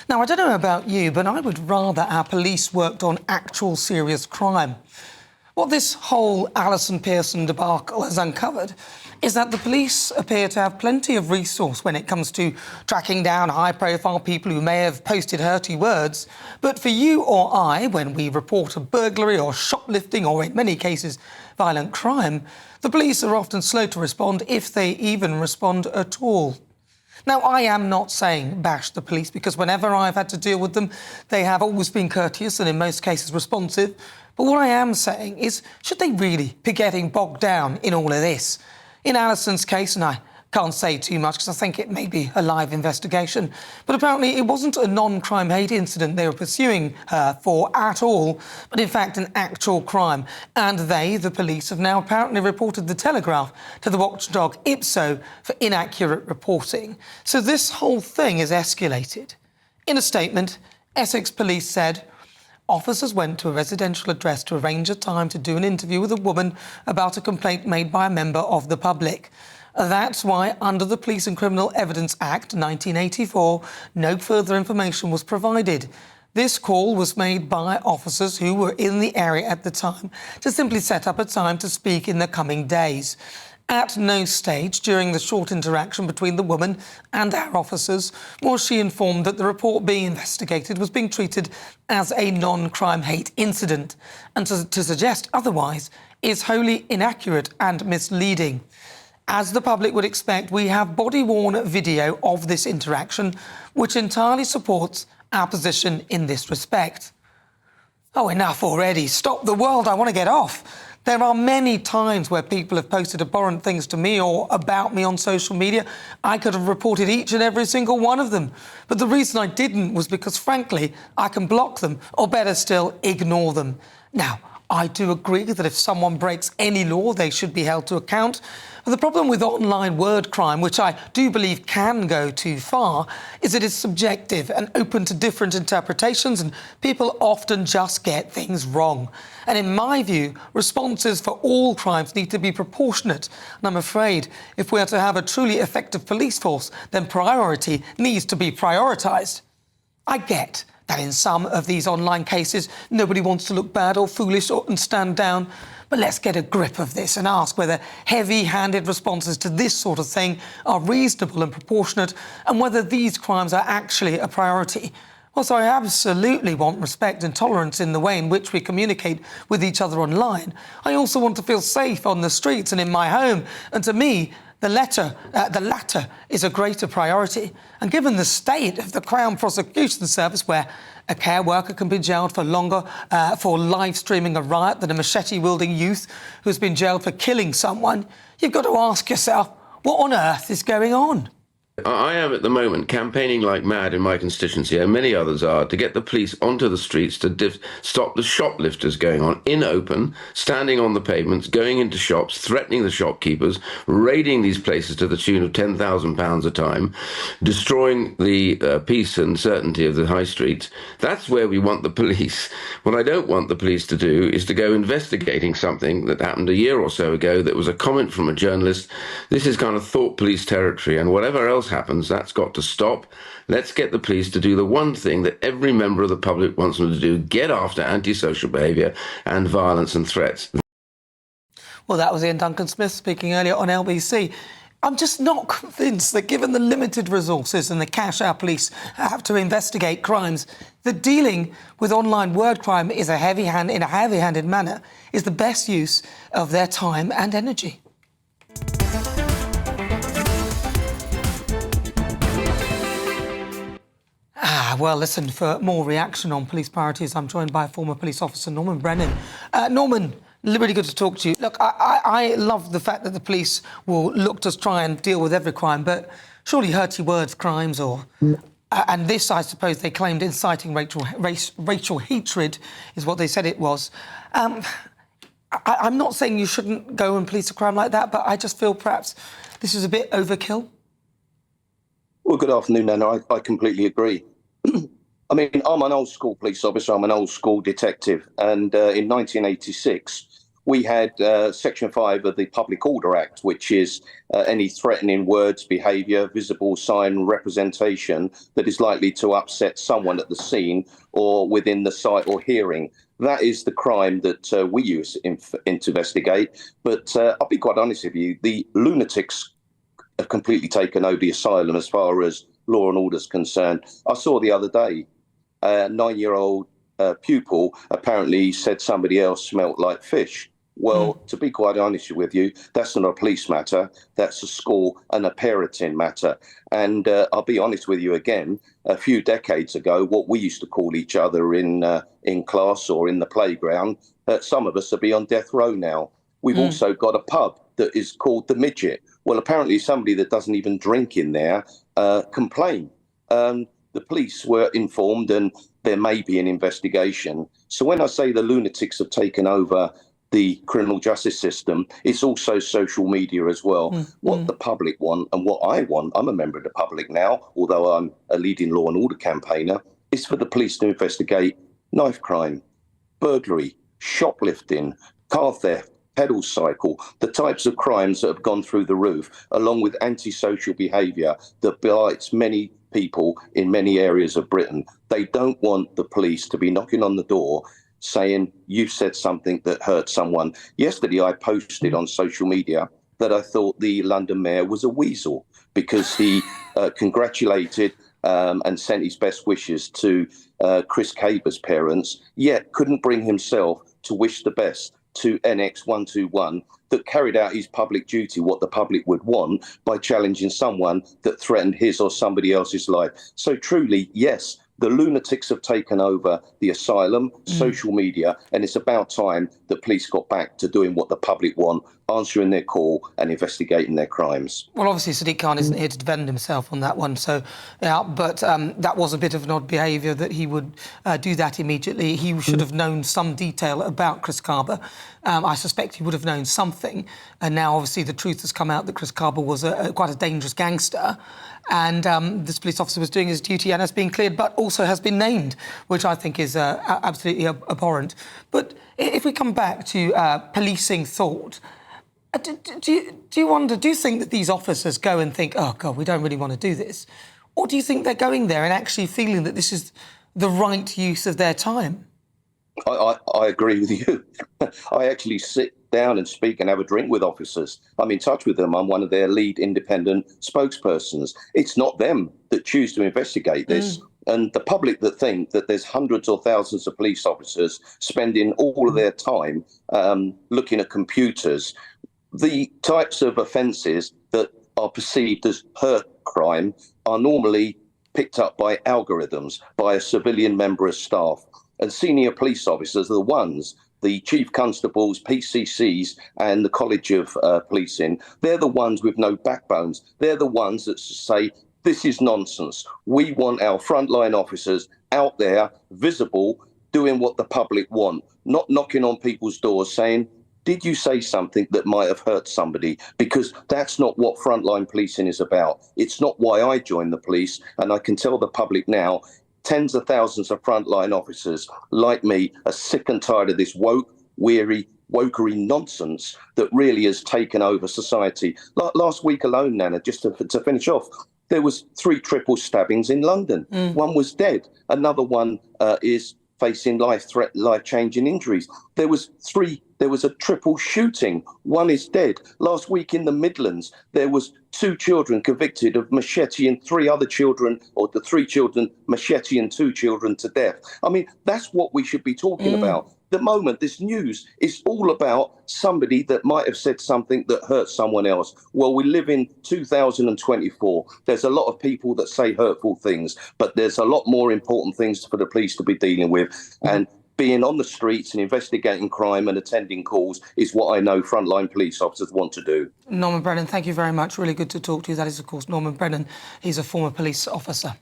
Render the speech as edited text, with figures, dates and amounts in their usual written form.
Now, I don't know about you, but I would rather our police worked on actual serious crime. What this whole Alison Pearson debacle has uncovered is that the police appear to have plenty of resource when it comes to tracking down high-profile people who may have posted hurty words. But for you or I, when we report a burglary or shoplifting or, in many cases, violent crime, the police are often slow to respond, if they even respond at all. Now, I am not saying bash the police, because whenever I've had to deal with them, they have always been courteous and in most cases responsive. But what I am saying is, should they really be getting bogged down in all of this? In Alison's case, and I can't say too much because I think it may be a live investigation, but apparently it wasn't a non-crime hate incident they were pursuing her for at all, but in fact an actual crime. And they, the police, have now apparently reported the Telegraph to the watchdog Ipso for inaccurate reporting. So this whole thing is escalated. In a statement, Essex Police said, officers went to a residential address to arrange a time to do an interview with a woman about a complaint made by a member of the public. That's why, under the Police and Criminal Evidence Act 1984, no further information was provided. This call was made by officers who were in the area at the time to simply set up a time to speak in the coming days. At no stage during the short interaction between the woman and our officers was she informed that the report being investigated was being treated as a non-crime hate incident, and to suggest otherwise is wholly inaccurate and misleading. As the public would expect, we have body-worn video of this interaction, which entirely supports our position in this respect. Oh, enough already. Stop the world. I want to get off. There are many times where people have posted abhorrent things to me or about me on social media. I could have reported each and every single one of them. But the reason I didn't was because, frankly, I can block them, or better still, ignore them. Now, I do agree that if someone breaks any law, they should be held to account. But the problem with online word crime, which I do believe can go too far, is it is subjective and open to different interpretations, and people often just get things wrong. And in my view, responses for all crimes need to be proportionate. And I'm afraid if we are to have a truly effective police force, then priority needs to be prioritised. I get that in some of these online cases, nobody wants to look bad or foolish and stand down. But let's get a grip of this and ask whether heavy-handed responses to this sort of thing are reasonable and proportionate, and whether these crimes are actually a priority. Whilst I absolutely want respect and tolerance in the way in which we communicate with each other online, I also want to feel safe on the streets and in my home. And to me, the latter is a greater priority. And given the state of the Crown Prosecution Service, where a care worker can be jailed for longer for live-streaming a riot than a machete-wielding youth who's been jailed for killing someone, you've got to ask yourself, what on earth is going on? I am at the moment campaigning like mad in my constituency, and many others are, to get the police onto the streets to stop the shoplifters going on in open, standing on the pavements, going into shops, threatening the shopkeepers, raiding these places to the tune of £10,000 a time, destroying the peace and certainty of the high streets. That's where we want the police. What I don't want the police to do is to go investigating something that happened a year or so ago that was a comment from a journalist. This is kind of thought police territory, and whatever else happens, that's got to stop. Let's get the police to do the one thing that every member of the public wants them to do: get after antisocial behaviour and violence and threats. Well, that was Ian Duncan-Smith speaking earlier on LBC. I'm just not convinced that, given the limited resources and the cash our police have to investigate crimes, that dealing with online word crime in a heavy-handed manner is the best use of their time and energy. Well, listen, for more reaction on police priorities, I'm joined by former police officer Norman Brennan. Norman, really good to talk to you. Look, I love the fact that the police will look to try and deal with every crime, but surely hurty words crimes or... and this, I suppose, they claimed inciting racial hatred is what they said it was. I'm not saying you shouldn't go and police a crime like that, but I just feel perhaps this is a bit overkill. Well, good afternoon, Nana. I completely agree. I mean, I'm an old-school police officer. I'm an old-school detective. And in 1986, we had Section 5 of the Public Order Act, which is any threatening words, behaviour, visible sign, representation that is likely to upset someone at the scene or within the sight or hearing. That is the crime that we use to investigate. But I'll be quite honest with you, the lunatics have completely taken over the asylum as far as law and order is concerned. I saw the other day a 9-year-old pupil apparently said somebody else smelt like fish. Well, to be quite honest with you, that's not a police matter. That's a school and a parenting matter. And I'll be honest with you again, a few decades ago, what we used to call each other in class or in the playground, some of us are beyond death row now. We've also got a pub that is called the Midget. Well, apparently somebody that doesn't even drink in there complained. The police were informed and there may be an investigation. So when I say the lunatics have taken over the criminal justice system, it's also social media as well. What the public want and what I want, I'm a member of the public now, although I'm a leading law and order campaigner, is for the police to investigate knife crime, burglary, shoplifting, car theft, pedal cycle, the types of crimes that have gone through the roof, along with antisocial behaviour that blights many people in many areas of Britain. They don't want the police to be knocking on the door saying, you said something that hurt someone. Yesterday, I posted on social media that I thought the London mayor was a weasel because he congratulated and sent his best wishes to Chris Caber's parents, yet couldn't bring himself to wish the best to NX121 that carried out his public duty, what the public would want, by challenging someone that threatened his or somebody else's life. So truly, yes, the lunatics have taken over the asylum, social media, and it's about time that police got back to doing what the public want, answering their call and investigating their crimes. Well, obviously, Sadiq Khan isn't here to defend himself on that one, so, yeah, but that was a bit of an odd behaviour that he would do that immediately. He should have known some detail about Chris Kaba. I suspect he would have known something, and now, obviously, the truth has come out that Chris Kaba was quite a dangerous gangster, and this police officer was doing his duty and has been cleared, but also has been named, which I think is absolutely abhorrent. But if we come back to policing thought, do you think that these officers go and think, oh, God, we don't really want to do this? Or do you think they're going there and actually feeling that this is the right use of their time? I agree with you. I actually sit down and speak and have a drink with officers. I'm in touch with them. I'm one of their lead independent spokespersons. It's not them that choose to investigate this. And the public that think that there's hundreds or thousands of police officers spending all of their time looking at computers, the types of offences that are perceived as hurt crime are normally picked up by algorithms, by a civilian member of staff. And senior police officers are the ones, the chief constables, PCCs and the College of Policing, they're the ones with no backbones. They're the ones that say, this is nonsense. We want our frontline officers out there, visible, doing what the public want, not knocking on people's doors saying, did you say something that might have hurt somebody? Because that's not what frontline policing is about. It's not why I joined the police. And I can tell the public now, tens of thousands of frontline officers like me are sick and tired of this woke, weary, wokery nonsense that really has taken over society. Last week alone, Nana, just to finish off, there was 3 triple stabbings in London. One was dead. Another one is facing life-changing injuries. There was a triple shooting. One is dead. Last week in the Midlands, there was 2 children convicted of macheting 3 other children, or the 3 children macheting 2 children to death. I mean, that's what we should be talking about. The moment this news is all about somebody that might have said something that hurt someone else. Well, we live in 2024. There's a lot of people that say hurtful things, but there's a lot more important things for the police to be dealing with. And being on the streets and investigating crime and attending calls is what I know frontline police officers want to do. Norman Brennan, thank you very much. Really good to talk to you. That is, of course, Norman Brennan. He's a former police officer.